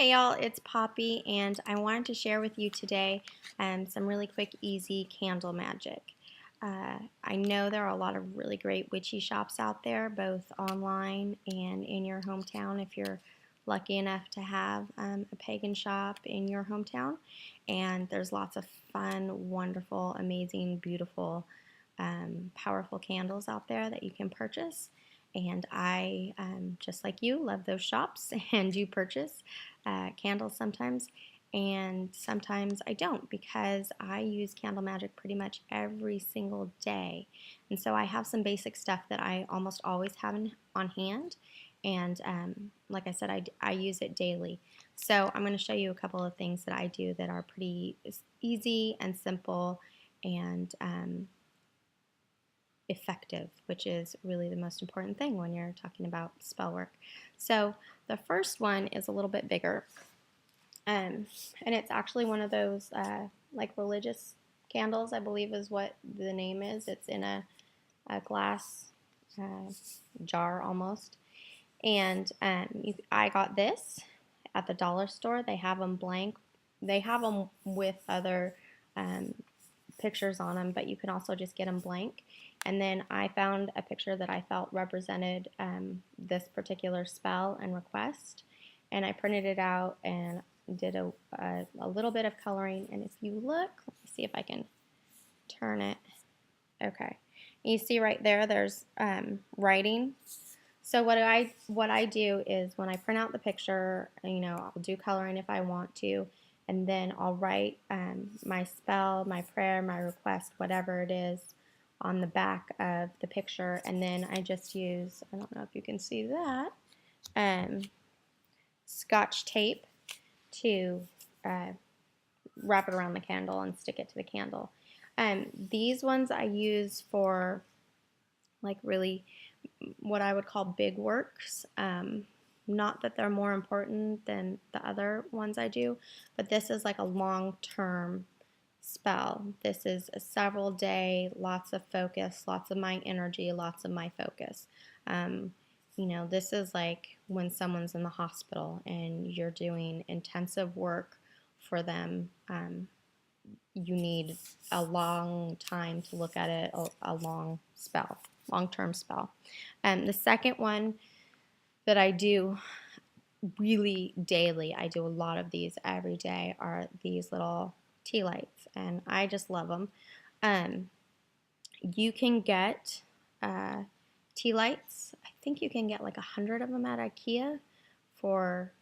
Hey y'all, it's Poppy, and I wanted to share with you today some really quick, easy candle magic. I know there are a lot of really great witchy shops out there, both online and in your hometown if you're lucky enough to have a pagan shop in your hometown. And there's lots of fun, wonderful, amazing, beautiful, powerful candles out there that you can purchase. And I, just like you, love those shops and do purchase candles sometimes. And sometimes I don't because I use Candle Magic pretty much every single day. And so I have some basic stuff that I almost always have on hand. And like I said, I use it daily. So I'm going to show you a couple of things that I do that are pretty easy and simple and effective, which is really the most important thing when you're talking about spell work. So the first one is a little bit bigger, and it's actually one of those like religious candles, I believe is what the name is. It's in a glass jar almost, and I got this at the dollar store. They have them blank. They have them with other pictures on them, but you can also just get them blank. And then I found a picture that I felt represented this particular spell and request, and I printed it out and did a little bit of coloring. And if you look, let me see if I can turn it. Okay, and you see right there, there's writing. So what I do is when I print out the picture, I'll do coloring if I want to, and then I'll write my spell, my prayer, my request, whatever it is, on the back of the picture, and then I just use, I don't know if you can see that, Scotch tape to wrap it around the candle and stick it to the candle. These ones I use for like really what I would call big works. Not that they're more important than the other ones I do, but this is like a long-term spell. This is a several day, lots of focus, lots of my energy, lots of my focus. This is like when someone's in the hospital and you're doing intensive work for them. You need a long time to look at it, a long spell, long-term spell. The second one that I do really daily, I do a lot of these every day, are these little tea lights, and I just love them. You can get tea lights. I think you can get like 100 of them at IKEA for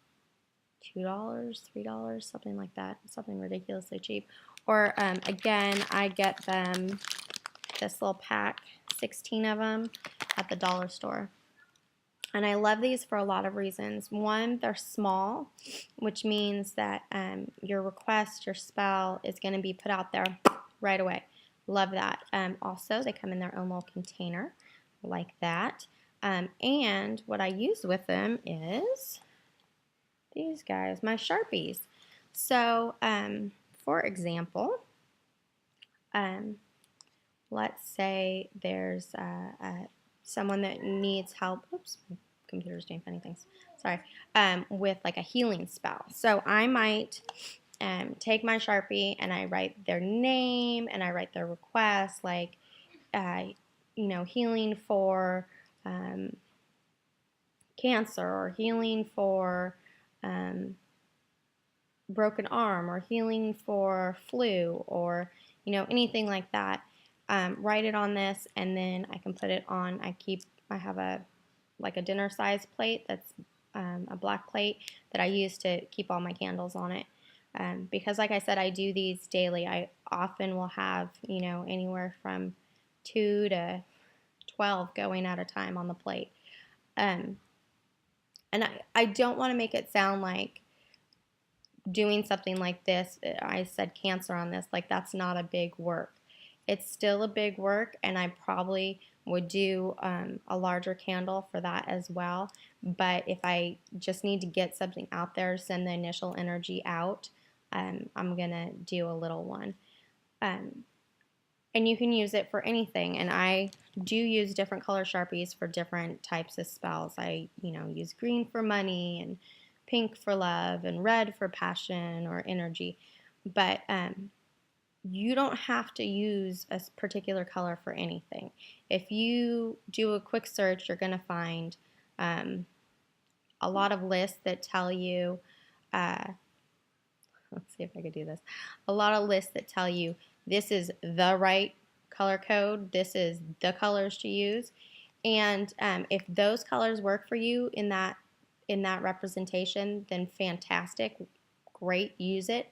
$2, $3, something like that, something ridiculously cheap. Or again, I get them, this little pack, 16 of them at the dollar store. And I love these for a lot of reasons. One, they're small, which means that your request, your spell is going to be put out there right away. Love that. Also, they come in their own little container like that. And what I use with them is these guys, my Sharpies. So, for example, let's say there's someone that needs help. Oops, my computer's doing funny things. Sorry. With like a healing spell. So I might take my Sharpie and I write their name and I write their request, like, healing for cancer, or healing for broken arm, or healing for flu, or anything like that. Write it on this, and then I can put it on. I have a dinner size plate that's a black plate that I use to keep all my candles on it. Because like I said, I do these daily. I often will have anywhere from 2 to 12 going at a time on the plate. And I don't want to make it sound like doing something like this, I said cancer on this, like that's not a big work. It's still a big work, and I probably would do a larger candle for that as well. But if I just need to get something out there, send the initial energy out, I'm going to do a little one. And you can use it for anything. And I do use different color Sharpies for different types of spells. I, use green for money, and pink for love and red for passion or energy. But you don't have to use a particular color for anything. If you do a quick search, you're going to find a lot of lists that tell you, uh, let's see if I could do this, a lot of lists that tell you this is the right color code, this is the colors to use. And if those colors work for you in that representation, then fantastic, great, use it.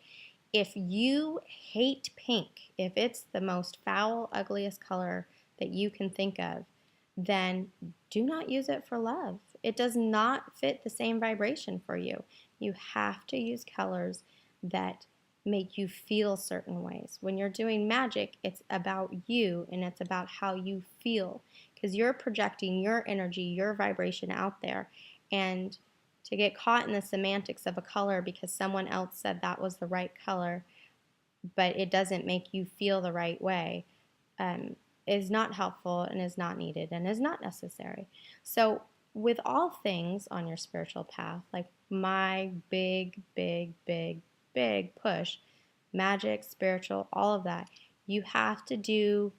If you hate pink, if it's the most foul, ugliest color that you can think of, then do not use it for love. It does not fit the same vibration for you. You have to use colors that make you feel certain ways. When you're doing magic, it's about you and it's about how you feel, because you're projecting your energy, your vibration out there. And to get caught in the semantics of a color because someone else said that was the right color, but it doesn't make you feel the right way, is not helpful and is not needed and is not necessary. So with all things on your spiritual path, like my big push, magic, spiritual, all of that, you have to do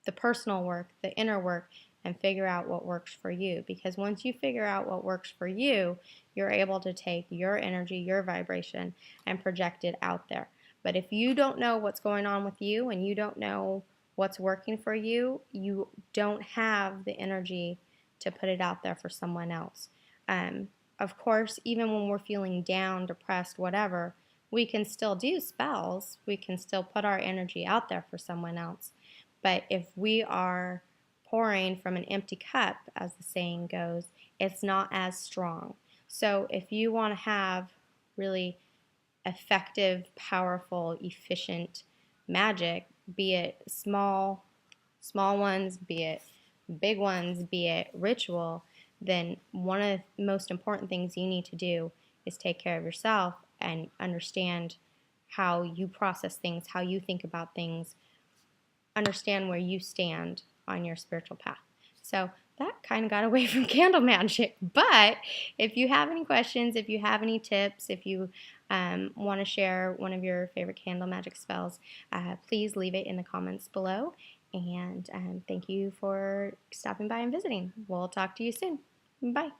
the personal work, the inner work, and figure out what works for you. Because once you figure out what works for you, you're able to take your energy, your vibration, and project it out there. But if you don't know what's going on with you and you don't know what's working for you, you don't have the energy to put it out there for someone else. Of course, even when we're feeling down, depressed, whatever, we can still do spells. We can still put our energy out there for someone else. But if we are pouring from an empty cup, as the saying goes, it's not as strong. So if you want to have really effective, powerful, efficient magic, be it small ones, be it big ones, be it ritual, then one of the most important things you need to do is take care of yourself and understand how you process things, how you think about things, understand where you stand on your spiritual path. So that kind of got away from candle magic. But if you have any questions, if you have any tips, if you want to share one of your favorite candle magic spells, please leave it in the comments below. And thank you for stopping by and visiting. We'll talk to you soon. Bye.